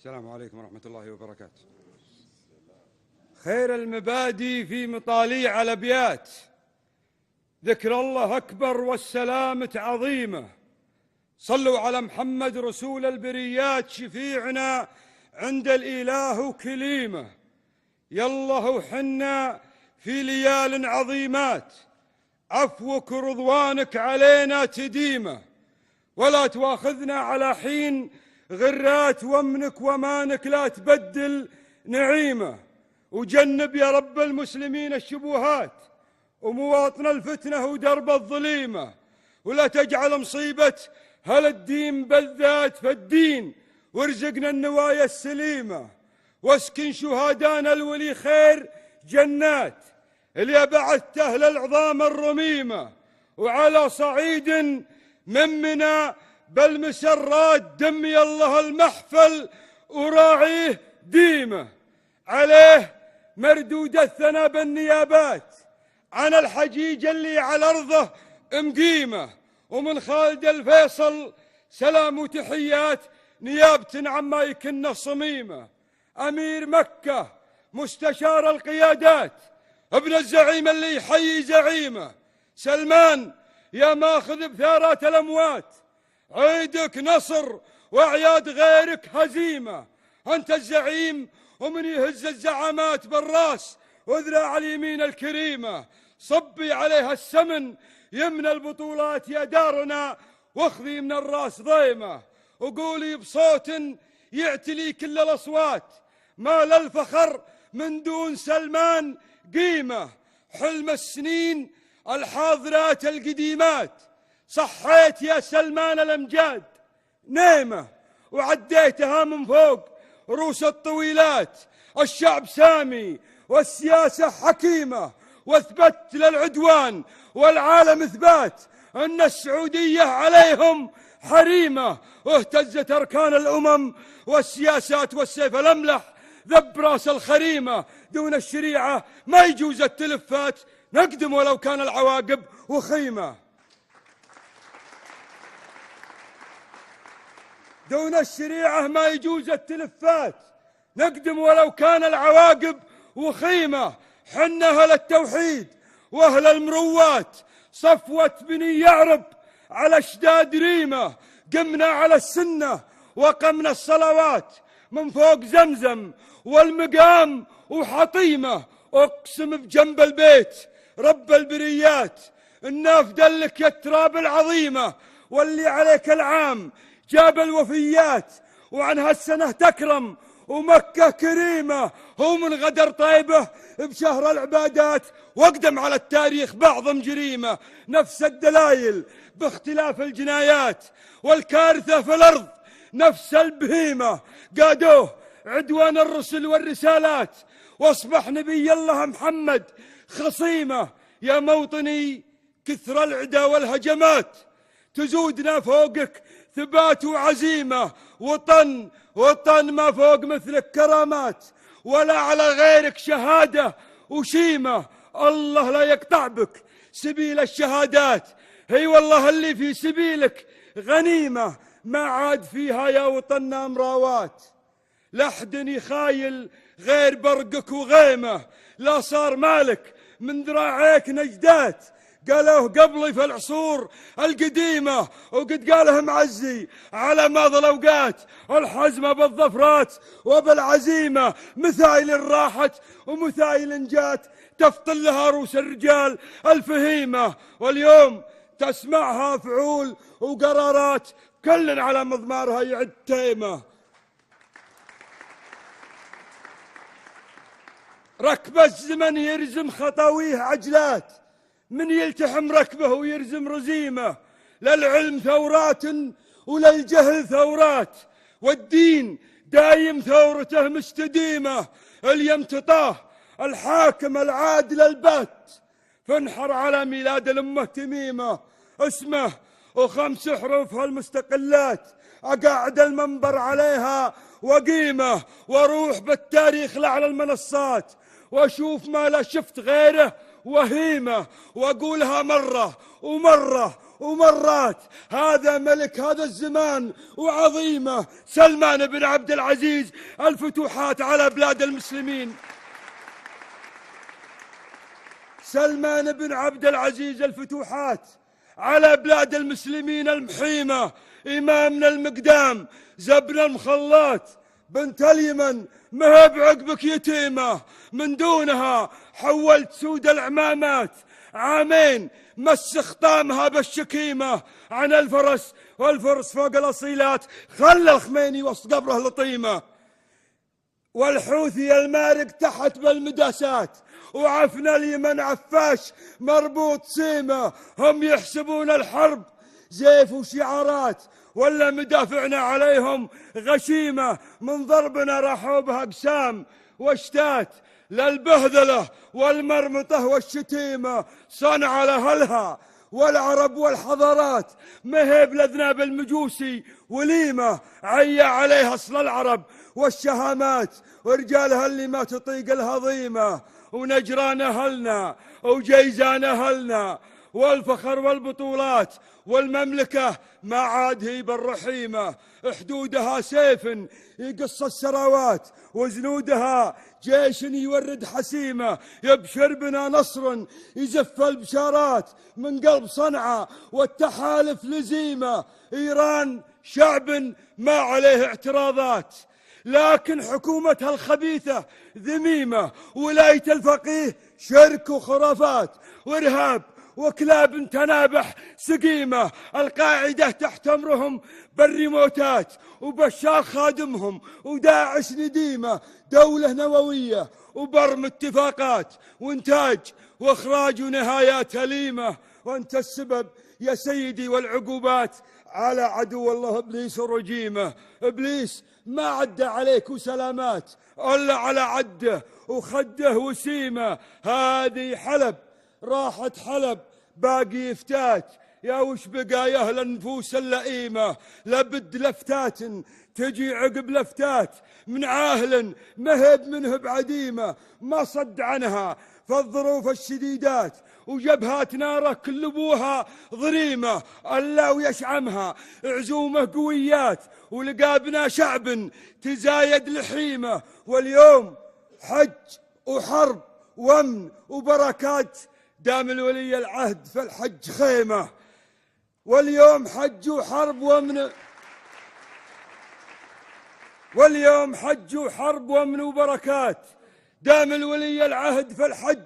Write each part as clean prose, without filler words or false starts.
السلام عليكم ورحمة الله وبركاته. خير المبادئ في مطاليع الأبيات، ذكر الله أكبر والسلامة عظيمة. صلوا على محمد رسول البريات، شفيعنا عند الإله وكليمه. يالله وحنا في ليال عظيمات، عفوك ورضوانك علينا تديمه. ولا تواخذنا على حين غرات، وامنك ومانك لا تبدل نعيمه. وجنب يا رب المسلمين الشبهات، ومواطن الفتنة ودرب الظليمة. ولا تجعل مصيبة هالدين بالذات فالدين، وارزقنا النوايا السليمة. واسكن شهدانا الولي خير جنات، اللي بعثت أهل العظام الرميمة. وعلى صعيد من منى بالمسرات، دمي الله المحفل وراعيه ديمه. عليه مردود الثنا بالنيابات عن الحجيج اللي على أرضه مقيمة. ومن خالد الفيصل سلام وتحيات، نيابة عما يكن صميمة. أمير مكة مستشار القيادات، ابن الزعيم اللي يحيي زعيمه. سلمان يا ماخذ بثارات الأموات، عيدك نصر وأعياد غيرك هزيمة. أنت الزعيم ومن يهز الزعامات بالراس، وذراع اليمين الكريمة. صبي عليها السمن يمنى البطولات يا دارنا، واخذي من الراس ضيمة. وقولي بصوت يعتلي كل الأصوات، ما للفخر من دون سلمان قيمة. حلم السنين الحاضرات القديمات، صحيت يا سلمان الأمجاد نيمة. وعديتها من فوق رؤوس الطويلات، الشعب سامي والسياسة حكيمة. واثبت للعدوان والعالم إثبات أن السعودية عليهم حريمة. واهتزت أركان الأمم والسياسات، والسيف الأملح ذب راس الخريمة. دون الشريعة ما يجوز التلفات، نقدم ولو كان العواقب وخيمة. دون الشريعة ما يجوز التلفات، نقدم ولو كان العواقب وخيمة. حنا أهل التوحيد وأهل المروات، صفوة بني يعرب على اشداد ريمة. قمنا على السنة وقمنا الصلوات، من فوق زمزم والمقام وحطيمة. أقسم بجنب البيت رب البريات، النافذة لك يا التراب العظيمة. واللي عليك العام جاب الوفيات، وعن هالسنة تكرم ومكة كريمة. هو من غدر طيبة بشهر العبادات، واقدم على التاريخ بعضهم جريمة. نفس الدلايل باختلاف الجنايات، والكارثة في الأرض نفس البهيمة. قادوه عدوان الرسل والرسالات، واصبح نبي الله محمد خصيمة. يا موطني كثر العدا والهجمات، تزودنا فوقك ثبات وعزيمة. وطن ما فوق مثلك كرامات، ولا على غيرك شهادة وشيمة. الله لا يقطع بك سبيل الشهادات، هي والله اللي في سبيلك غنيمة. ما عاد فيها يا وطننا مراوات، لحد يخايل غير برقك وغيمة. لا صار مالك من ذراعيك نجدات، قالوه قبلي في العصور القديمة. وقد قاله معزي على ماضي الأوقات، الحزمة بالظفرات وبالعزيمة. مثايل راحت ومثايل جات، تفطن لها روس الرجال الفهيمة. واليوم تسمعها فعول وقرارات، كل على مضمارها يعد تيمة. ركب الزمن يرزم خطاويه عجلات، من يلتحم ركبه ويرزم رزيمة. للعلم ثورات وللجهل ثورات، والدين دايم ثورته مستديمة. اليم تطاه الحاكم العادل البات، فانحر على ميلاد الأمة تميمة. اسمه وخمس حروفها المستقلات، أقعد المنبر عليها وقيمة. واروح بالتاريخ لعلى المنصات، واشوف ما لا شفت غيره وهيمة. واقولها مرة ومرة ومرات. هذا ملك هذا الزمان وعظيمه سلمان بن عبد العزيز. الفتوحات على بلاد المسلمين. سلمان بن عبد العزيز الفتوحات على بلاد المسلمين المحيمة. إمامنا المقدام زبن المخلات بنت اليمن مهب عقبك يتيمة. من دونها حولت سود العمامات عامين مس خطامها بالشكيمة. عن الفرس والفرس فوق الأصيلات خلى الخميني وسط قبره لطيمة. والحوثي المارق تحت بالمداسات وعفنا اليمن عفاش مربوط سيمة. هم يحسبون الحرب زيف وشعارات ولا مدافعنا عليهم غشيمة. من ضربنا راحوا بها أقسام واشتات للبهذلة والمرمطة والشتيمة. صنع لأهلها والعرب والحضارات مهب لذناب المجوسي وليمة. عيا عليها أصل العرب والشهامات ورجالها اللي ما تطيق الهضيمة. ونجران أهلنا وجيزان أهلنا والفخر والبطولات والمملكة ما عاد هي بالرحيمة. حدودها سيف يقص السراوات وزنودها جيش يورد حسيمة. يبشر بنا نصر يزف البشارات من قلب صنعاء والتحالف لزيمة. إيران شعب ما عليه اعتراضات لكن حكومتها الخبيثة ذميمة. ولاية الفقيه شرك وخرافات وإرهاب وكلاب تنابح سقيمة. القاعدة تحت أمرهم بالريموتات وبشار خادمهم وداعش نديمة. دولة نووية وبرم اتفاقات وانتاج واخراج ونهايات أليمة. وانت السبب يا سيدي والعقوبات على عدو الله إبليس ورجيمه. إبليس ما عدى عليك وسلامات إلا على عده وخده وسيمه. هذه حلب راحت حلب باقي يفتات. يا وش بقى يا أهل النفوس اللئيمة. لابد لفتات تجي عقب لفتات من عاهل مهب منه بعديمة. ما صد عنها فالظروف الشديدات وجبهات ناره كل ابوها ضريمة. ألا ويشعمها عزومه قويات ولقابنا شعب تزايد لحيمة. واليوم حج وحرب وامن وبركات دام الولي العهد فالحج خيمة. واليوم حج وحرب وامن واليوم حج وحرب وامن وبركات دام الولي العهد فالحج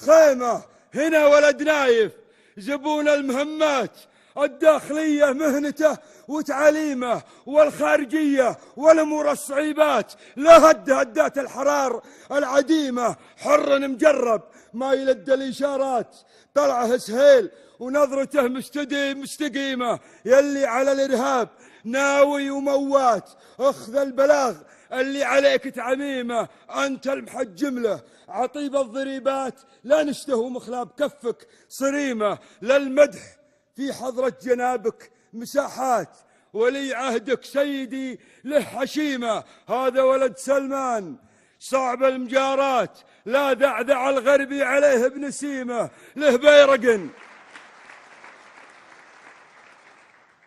خيمة. هنا ولد نايف زبون المهمات الداخلية مهنته وتعليمه والخارجية والأمور الصعيبات. لا هدات الحرار العديمة. حر مجرب ما يلد الإشارات طلعه سهيل ونظرته مستقيمة. يلي على الإرهاب ناوي وموات اخذ البلاغ اللي عليك تعميمه. أنت المحجم له عطيب الضريبات لا نشته مخلاب كفك صريمة. للمدح في حضرة جنابك مساحات ولي عهدك سيدي له حشيمة. هذا ولد سلمان صعب المجارات لا ذعذع الغربي عليه ابن سيمة له بيرق.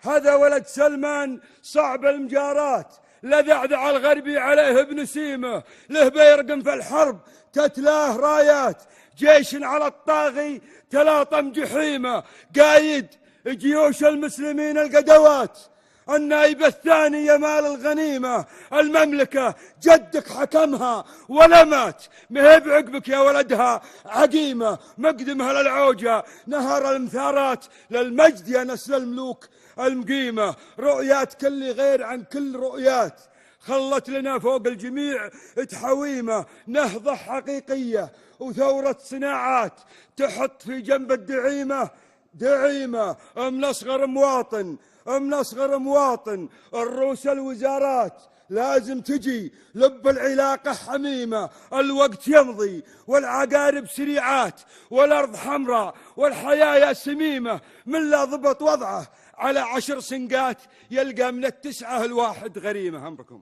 هذا ولد سلمان صعب المجارات لا ذعذع الغربي عليه ابن سيمة له بيرق. في الحرب تتلاه رايات جيش على الطاغي تلاطم جحيمة. قايد جيوش المسلمين القدوات النائب الثاني يا مال الغنيمة. المملكة جدك حكمها ولا مات مهب عقبك يا ولدها عقيمة. مقدمها للعوجة نهر المثارات للمجد يا نسل الملوك المقيمة. رؤيات كل غير عن كل رؤيات خلت لنا فوق الجميع تحويمة. نهضة حقيقية وثورة صناعات تحط في جنب الدعيمة دعيمة. أم نصغر مواطن الروس الوزارات لازم تجي لب العلاقة حميمة. الوقت يمضي والعقارب سريعات والأرض حمراء والحياة سميمة. من لا ضبط وضعه على 10 سنقات يلقى من 9 الواحد غريمة. أمركم